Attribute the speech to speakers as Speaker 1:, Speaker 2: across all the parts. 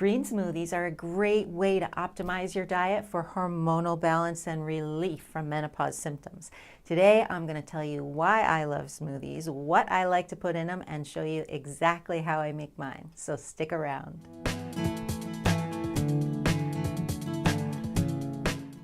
Speaker 1: Green smoothies are a great way to optimize your diet for hormonal balance and relief from menopause symptoms. Today, I'm going to tell you why I love smoothies, what I like to put in them, and show you exactly how I make mine. So stick around.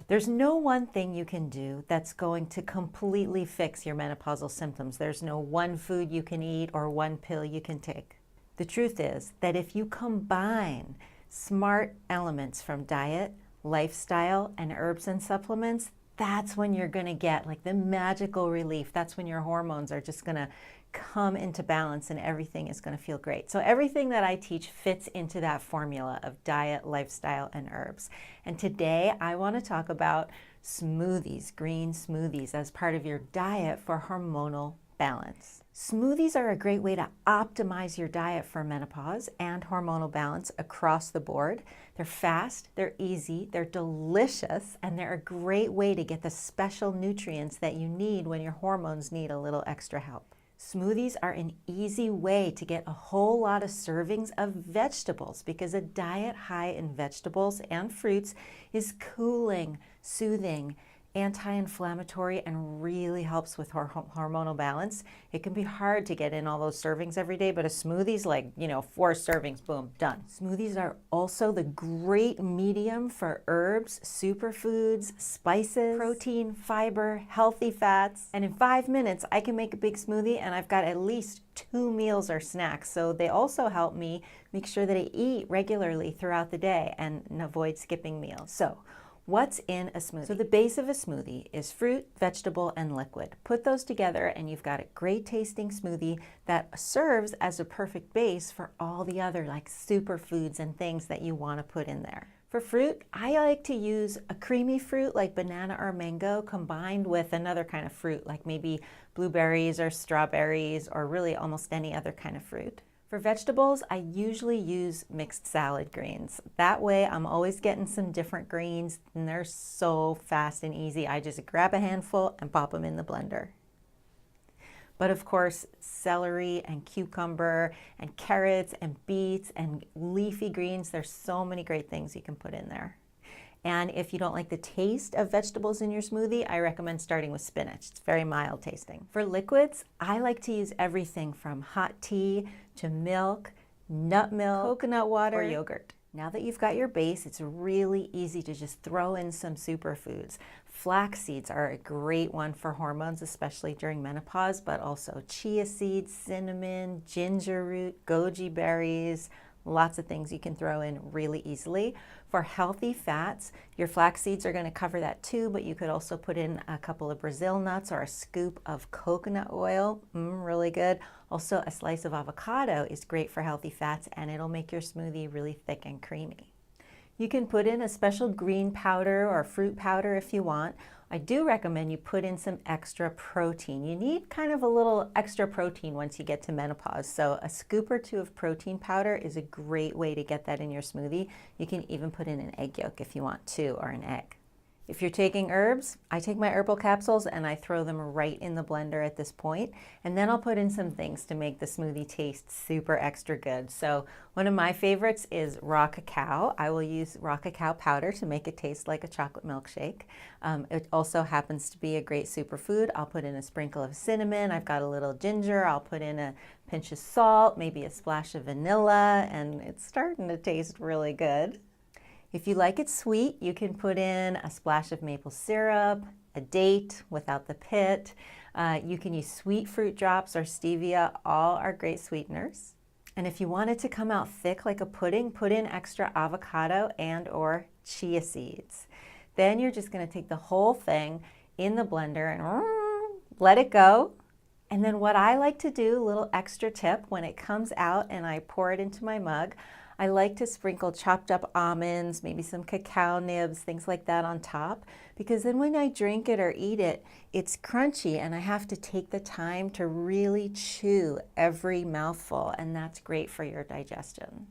Speaker 1: There's no one thing you can do that's going to completely fix your menopausal symptoms. There's no one food you can eat or one pill you can take. The truth is that if you combine smart elements from diet, lifestyle, and herbs and supplements, that's when you're going to get like the magical relief. That's when your hormones are just going to come into balance and everything is going to feel great. So everything that I teach fits into that formula of diet, lifestyle, and herbs. And today I want to talk about smoothies, green smoothies, as part of your diet for hormonal balance. Smoothies are a great way to optimize your diet for menopause and hormonal balance across the board. They're fast, they're easy, they're delicious, and they're a great way to get the special nutrients that you need when your hormones need a little extra help. Smoothies are an easy way to get a whole lot of servings of vegetables because a diet high in vegetables and fruits is cooling, soothing, anti-inflammatory, and really helps with hormonal balance. It can be hard to get in all those servings every day, but a smoothie's like, 4 servings, boom, done. Smoothies are also the great medium for herbs, superfoods, spices, protein, fiber, healthy fats. And in 5 minutes, I can make a big smoothie and I've got at least 2 meals or snacks. So they also help me make sure that I eat regularly throughout the day and avoid skipping meals. So what's in a smoothie? So the base of a smoothie is fruit, vegetable, and liquid. Put those together and you've got a great tasting smoothie that serves as a perfect base for all the other like superfoods and things that you want to put in there. For fruit, I like to use a creamy fruit like banana or mango combined with another kind of fruit like maybe blueberries or strawberries or really almost any other kind of fruit. For vegetables, I usually use mixed salad greens. That way I'm always getting some different greens and they're so fast and easy. I just grab a handful and pop them in the blender. But of course, celery and cucumber and carrots and beets and leafy greens, there's so many great things you can put in there. And if you don't like the taste of vegetables in your smoothie, I recommend starting with spinach. It's very mild tasting. For liquids, I like to use everything from hot tea to milk, nut milk, coconut water, or yogurt. Now that you've got your base, it's really easy to just throw in some superfoods. Flax seeds are a great one for hormones, especially during menopause, but also chia seeds, cinnamon, ginger root, goji berries, lots of things you can throw in really easily. For healthy fats, your flax seeds are going to cover that too, but you could also put in a couple of Brazil nuts or a scoop of coconut oil, really good. Also, a slice of avocado is great for healthy fats and it'll make your smoothie really thick and creamy. You can put in a special green powder or fruit powder if you want. I do recommend you put in some extra protein. You need kind of a little extra protein once you get to menopause. So a scoop or 2 of protein powder is a great way to get that in your smoothie. You can even put in an egg yolk if you want to, or an egg. If you're taking herbs, I take my herbal capsules and I throw them right in the blender at this point, and then I'll put in some things to make the smoothie taste super extra good. So one of my favorites is raw cacao. I will use raw cacao powder to make it taste like a chocolate milkshake. It also happens to be a great superfood. I'll put in a sprinkle of cinnamon. I've got a little ginger. I'll put in a pinch of salt, maybe a splash of vanilla, and it's starting to taste really good. If you like it sweet, you can put in a splash of maple syrup, a date without the pit. You can use sweet fruit drops or stevia. All are great sweeteners. And if you want it to come out thick like a pudding, put in extra avocado and or chia seeds. Then you're just going to take the whole thing in the blender and let it go. And then what I like to do, a little extra tip, when it comes out and I pour it into my mug, I like to sprinkle chopped up almonds, maybe some cacao nibs, things like that on top, because then when I drink it or eat it, it's crunchy and I have to take the time to really chew every mouthful, and that's great for your digestion.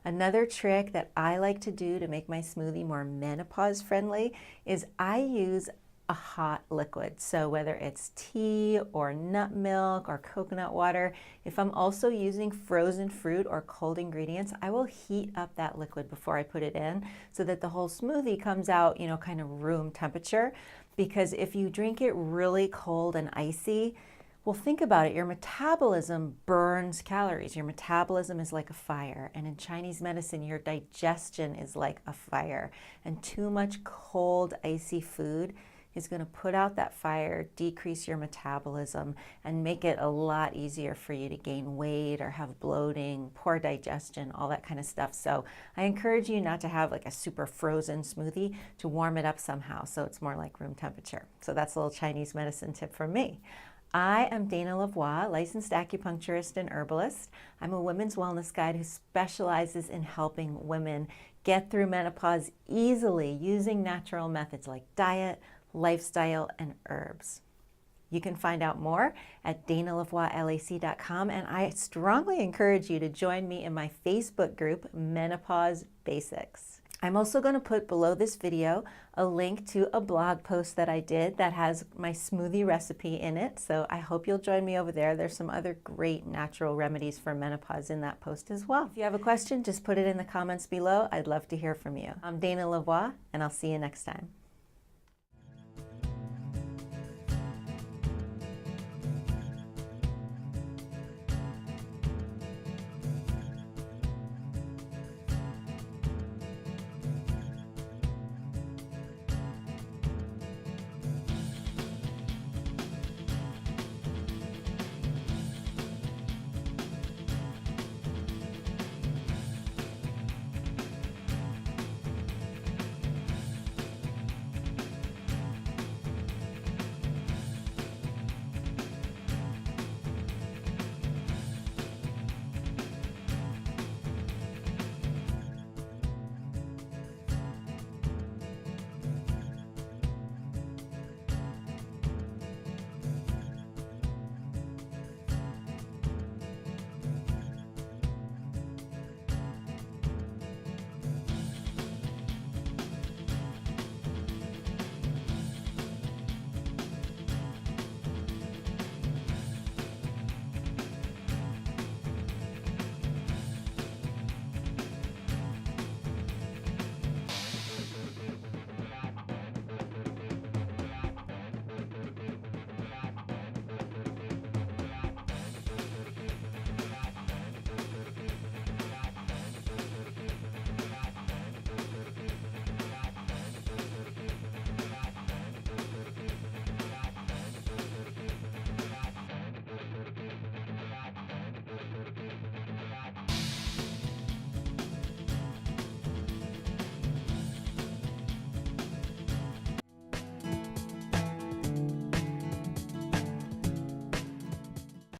Speaker 1: Another trick that I like to do to make my smoothie more menopause friendly is I use a hot liquid. So whether it's tea or nut milk or coconut water, if I'm also using frozen fruit or cold ingredients, I will heat up that liquid before I put it in so that the whole smoothie comes out, you know, kind of room temperature. Because if you drink it really cold and icy, well, think about it. Your metabolism burns calories. Your metabolism is like a fire. And in Chinese medicine, your digestion is like a fire. And too much cold, icy food is going to put out that fire, decrease your metabolism, and make it a lot easier for you to gain weight or have bloating, poor digestion, all that kind of stuff. So I encourage you not to have like a super frozen smoothie, to warm it up somehow so it's more like room temperature. So that's a little Chinese medicine tip from me. I am Dana LaVoie, licensed acupuncturist and herbalist. I'm a women's wellness guide who specializes in helping women get through menopause easily using natural methods like diet, lifestyle, and herbs. You can find out more at danalavoielac.com, and I strongly encourage you to join me in my Facebook group, Menopause Basics. I'm also going to put below this video a link to a blog post that I did that has my smoothie recipe in it. So I hope you'll join me over there. There's some other great natural remedies for menopause in that post as well. If you have a question, just put it in the comments below. I'd love to hear from you. I'm Dana LaVoie, and I'll see you next time.